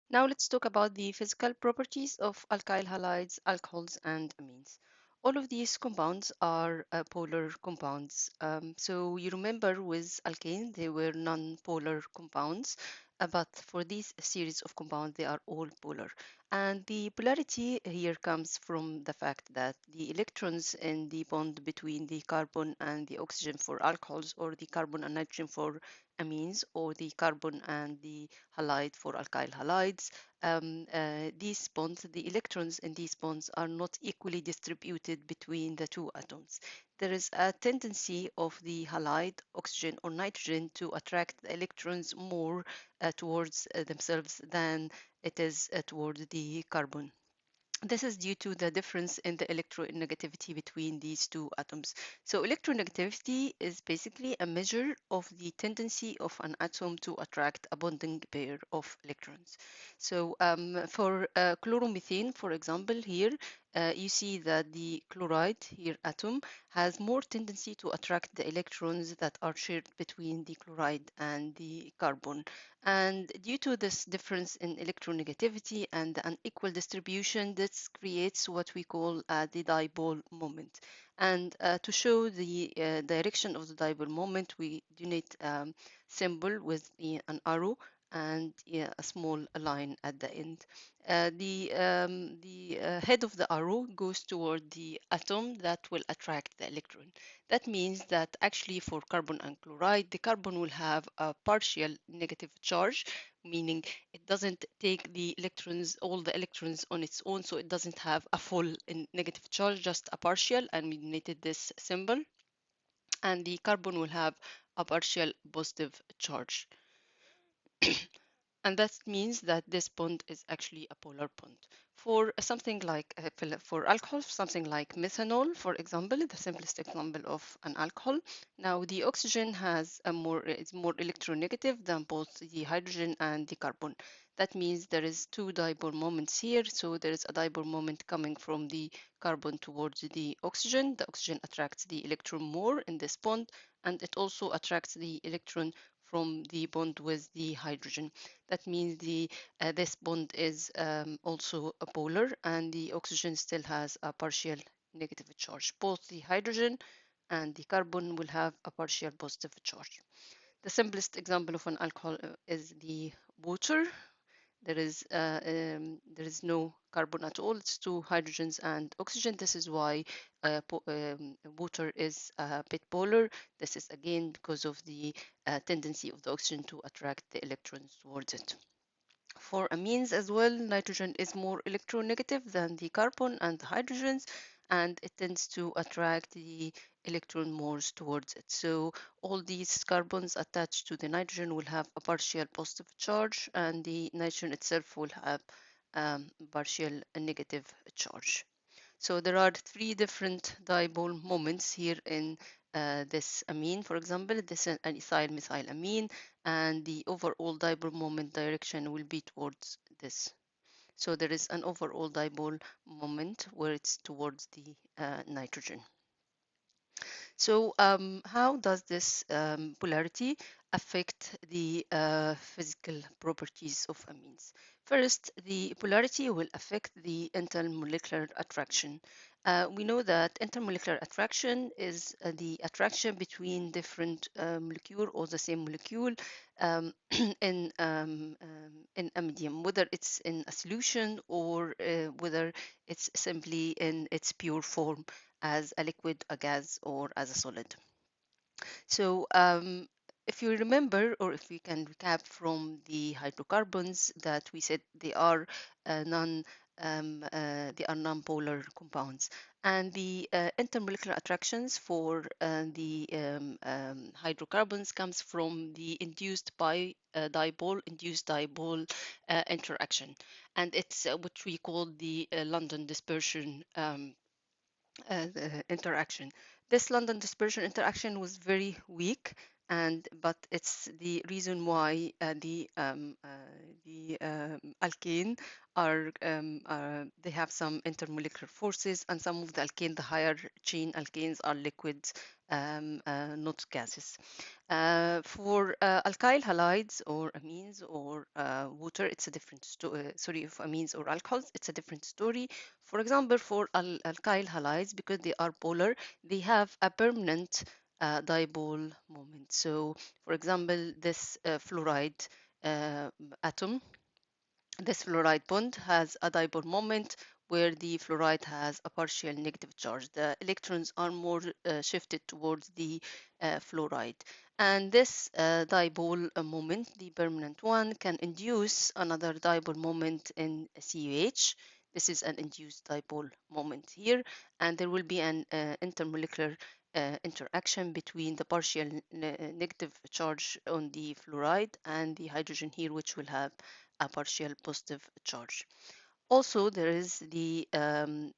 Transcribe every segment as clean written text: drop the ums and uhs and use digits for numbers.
Now let's talk about the physical properties of alkyl halides, alcohols, and amines. All of these compounds are polar compounds. So you remember with alkane, they were non-polar compounds, but for this series of compounds, they are all polar. And the polarity here comes from the fact that the electrons in the bond between the carbon and the oxygen for alcohols, or the carbon and nitrogen for amines, or the carbon and the halide for alkyl halides. These bonds, the electrons in these bonds are not equally distributed between the two atoms. There is a tendency of the halide, oxygen or nitrogen, to attract the electrons more towards themselves than it is towards the carbon. This is due to the difference in the electronegativity between these two atoms. So electronegativity is basically a measure of the tendency of an atom to attract a bonding pair of electrons. So for chloromethane, for example, here you see that the chloride here atom has more tendency to attract the electrons that are shared between the chloride and the carbon. And due to this difference in electronegativity and the unequal distribution, this creates what we call the dipole moment. And to show the direction of the dipole moment, we donate symbol with an arrow and a small line at the end. The head of the arrow goes toward the atom that will attract the electron. That means that actually for carbon and chloride, the carbon will have a partial negative charge, meaning it doesn't take the electrons, all the electrons on its own, so it doesn't have a full negative charge, just a partial, and we donated this symbol. And the carbon will have a partial positive charge. And that means that this bond is actually a polar bond. For something like, for alcohol, something like methanol, for example, the simplest example of an alcohol. Now the oxygen is more electronegative than both the hydrogen and the carbon. That means there is two dipole moments here. So there is a dipole moment coming from the carbon towards the oxygen. The oxygen attracts the electron more in this bond, and it also attracts the electron from the bond with the hydrogen. That means this bond is also a polar, and the oxygen still has a partial negative charge. Both the hydrogen and the carbon will have a partial positive charge. The simplest example of an alcohol is the water. There is no carbon at all. It's two hydrogens and oxygen. This is why water is a bit polar. This is again because of the tendency of the oxygen to attract the electrons towards it. For amines as well, nitrogen is more electronegative than the carbon and the hydrogens, and it tends to attract the electron more towards it. So all these carbons attached to the nitrogen will have a partial positive charge, and the nitrogen itself will have partial negative charge. So there are three different dipole moments here in this amine. For example, this is an ethyl methylamine, and the overall dipole moment direction will be towards this. So there is an overall dipole moment where it's towards the nitrogen. So how does this polarity affect the physical properties of amines? First, the polarity will affect the intermolecular attraction. We know that intermolecular attraction is the attraction between different molecule or the same molecule um, in a medium, whether it's in a solution or whether it's simply in its pure form as a liquid, a gas, or as a solid. So if you remember, or if we can recap from the hydrocarbons that we said they are they are non-polar compounds, and the intermolecular attractions for the hydrocarbons comes from the induced dipole interaction, and it's what we call the London dispersion interaction. This London dispersion interaction was very weak, but it's the reason why the alkane they have some intermolecular forces, and some of the alkane, the higher chain alkanes, are liquids, not gases. For alkyl halides or amines or water, it's a different story. Sorry, if amines or alcohols, it's a different story. For example, for alkyl halides, because they are polar, they have a permanent dipole moment. So, for example, this fluoride uh, atom, this fluoride bond has a dipole moment where the fluoride has a partial negative charge. The electrons are more shifted towards the fluoride. And this dipole moment, the permanent one, can induce another dipole moment in CUH. This is an induced dipole moment here, and there will be an intermolecular interaction between the partial negative charge on the fluoride and the hydrogen here, which will have a partial positive charge. Also, there is an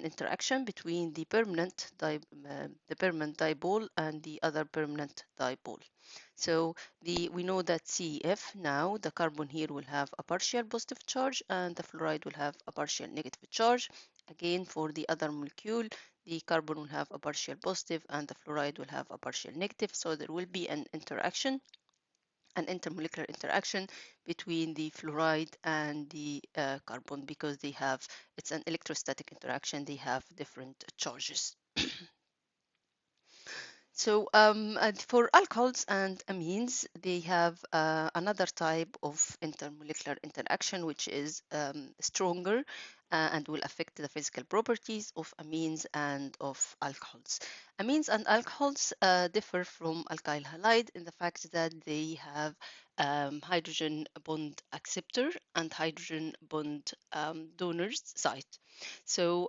interaction between the permanent dipole and the other permanent dipole. So we know that CF now, the carbon here will have a partial positive charge and the fluoride will have a partial negative charge. Again, for the other molecule, the carbon will have a partial positive and the fluoride will have a partial negative. So there will be an intermolecular interaction between the fluoride and the carbon, because it's an electrostatic interaction. They have different charges. So for alcohols and amines, they have another type of intermolecular interaction, which is stronger and will affect the physical properties of amines and of alcohols. Amines and alcohols differ from alkyl halide in the fact that they have hydrogen bond acceptor and hydrogen bond donors site. So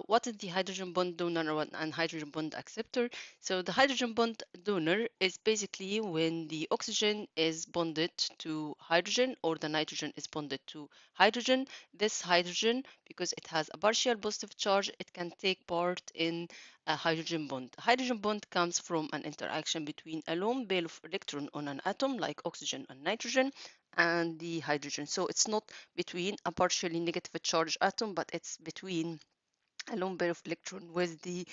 what is the hydrogen bond donor and hydrogen bond acceptor? So the hydrogen bond donor is basically when the oxygen is bonded to hydrogen or the nitrogen is bonded to hydrogen. This hydrogen, because it has a partial positive charge, it can take part in a hydrogen bond. A hydrogen bond comes from an interaction between a lone pair of electron on an atom like oxygen and nitrogen and the hydrogen. So it's not between a partially negative charged atom, but it's between a lone pair of electron with the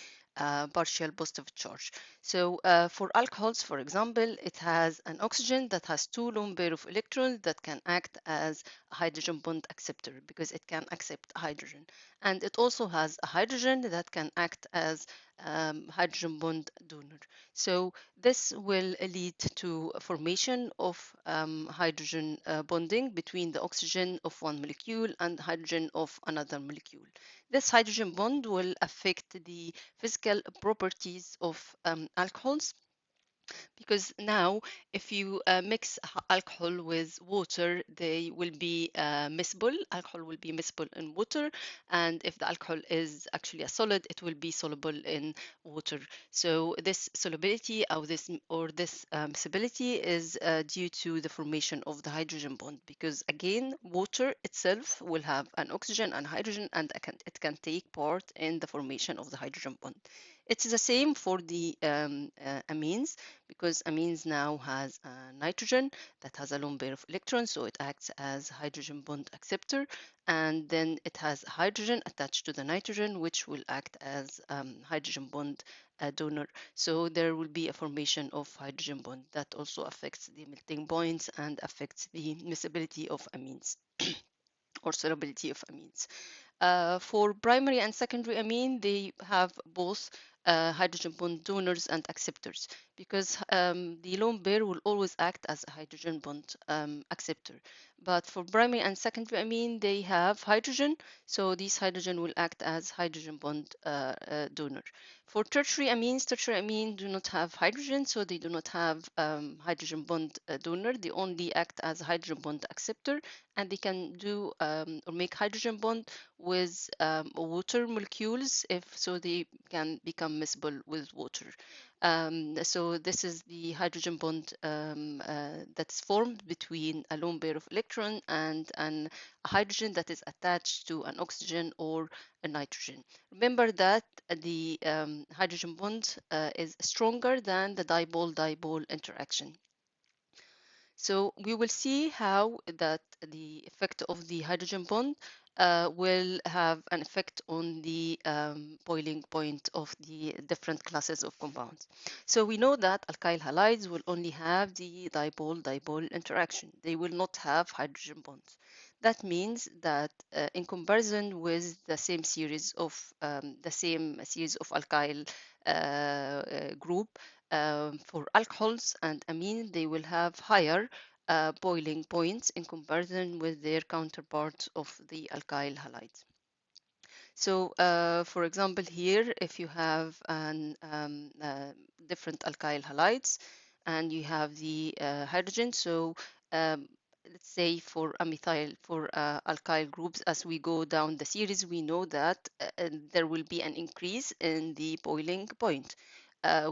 partial positive charge. So for alcohols, for example, it has an oxygen that has two lone pair of electrons that can act as a hydrogen bond acceptor because it can accept hydrogen. And it also has a hydrogen that can act as hydrogen bond donor. So this will lead to a formation of hydrogen bonding between the oxygen of one molecule and hydrogen of another molecule. This hydrogen bond will affect the physical properties of alcohols, because now if you mix alcohol with water, they will be miscible. Alcohol will be miscible in water, and if the alcohol is actually a solid, it will be soluble in water. So this solubility or this miscibility is due to the formation of the hydrogen bond, because again, water itself will have an oxygen and hydrogen, and it can take part in the formation of the hydrogen bond. It's the same for the amines, because amines now has nitrogen that has a lone pair of electrons, so it acts as hydrogen bond acceptor, and then it has hydrogen attached to the nitrogen, which will act as hydrogen bond donor. So there will be a formation of hydrogen bond that also affects the melting points and affects the miscibility of amines or solubility of amines. For primary and secondary amine, they have both hydrogen bond donors and acceptors, because the lone pair will always act as a hydrogen bond acceptor. But for primary and secondary amine, they have hydrogen, so these hydrogen will act as hydrogen bond donor. For tertiary amine do not have hydrogen, so they do not have hydrogen bond donor. They only act as hydrogen bond acceptor, and they can do or make hydrogen bond with water molecules, if so they can become miscible with water. So this is the hydrogen bond that's formed between a lone pair of electron and a hydrogen that is attached to an oxygen or a nitrogen. Remember that the hydrogen bond is stronger than the dipole-dipole interaction. So we will see how that the effect of the hydrogen bond will have an effect on the boiling point of the different classes of compounds. So we know that alkyl halides will only have the dipole-dipole interaction. They will not have hydrogen bonds. That means that in comparison with the same series of alkyl group, for alcohols and amines, they will have higher boiling points in comparison with their counterparts of the alkyl halides. So, for example, here, if you have different alkyl halides and you have the hydrogen, so um, let's say for amethyl, for alkyl groups, as we go down the series, we know that there will be an increase in the boiling point.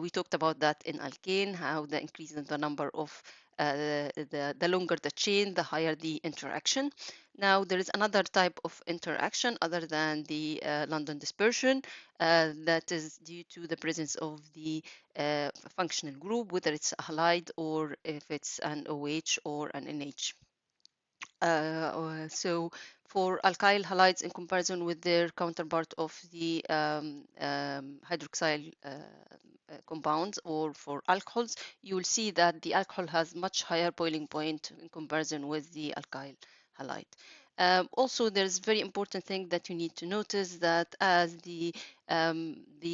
We talked about that in alkane, how the increase in the number of the longer the chain, the higher the interaction. Now, there is another type of interaction other than the London dispersion that is due to the presence of the functional group, whether it's a halide or if it's an OH or an NH. So for alkyl halides in comparison with their counterpart of the hydroxyl compounds, or for alcohols, you will see that the alcohol has much higher boiling point in comparison with the alkyl halide. Also, there's very important thing that you need to notice that as the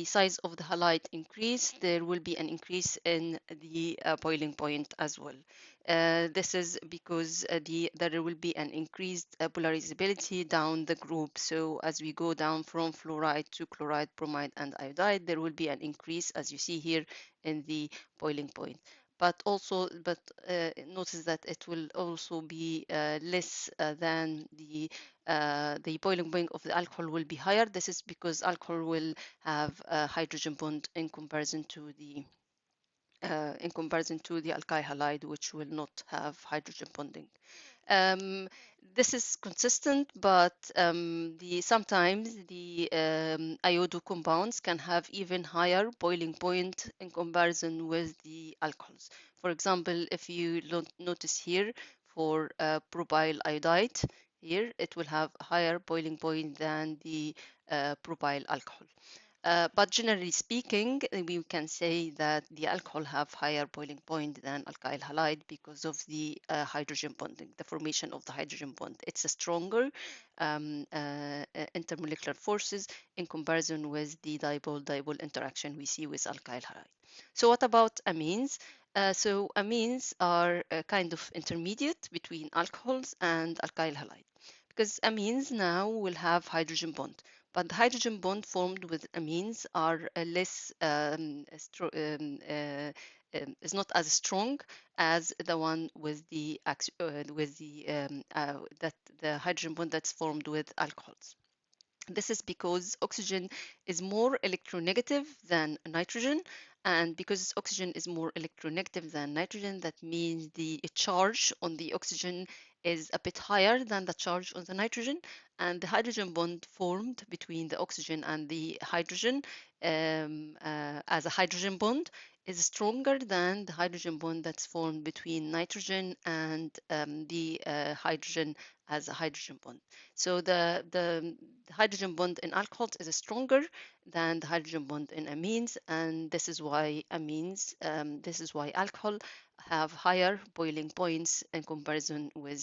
size of the halide increase, there will be an increase in the boiling point as well. This is because there will be an increased polarizability down the group. So as we go down from fluoride to chloride, bromide, and iodide, there will be an increase, as you see here, in the boiling point. But notice that it will also be less than the boiling point of the alcohol will be higher. This is because alcohol will have a hydrogen bond in comparison to the alkyl halide, which will not have hydrogen bonding. Um, this is consistent, but sometimes the iodo compounds can have even higher boiling point in comparison with the alcohols. For example, if you notice here for propyl iodide, here it will have a higher boiling point than the propyl alcohol. But generally speaking, we can say that the alcohol have higher boiling point than alkyl halide because of the hydrogen bonding, the formation of the hydrogen bond. It's a stronger intermolecular forces in comparison with the dipole-dipole interaction we see with alkyl halide. So what about amines? So amines are a kind of intermediate between alcohols and alkyl halide, because amines now will have hydrogen bond, but the hydrogen bond formed with amines are less is not as strong as the one with the that the hydrogen bond that's formed with alcohols. This is because oxygen is more electronegative than nitrogen, and because oxygen is more electronegative than nitrogen, that means the charge on the oxygen is a bit higher than the charge on the nitrogen, and the hydrogen bond formed between the oxygen and the hydrogen as a hydrogen bond is stronger than the hydrogen bond that's formed between nitrogen and the hydrogen as a hydrogen bond. So the hydrogen bond in alcohols is stronger than the hydrogen bond in amines, and this is why alcohol have higher boiling points in comparison with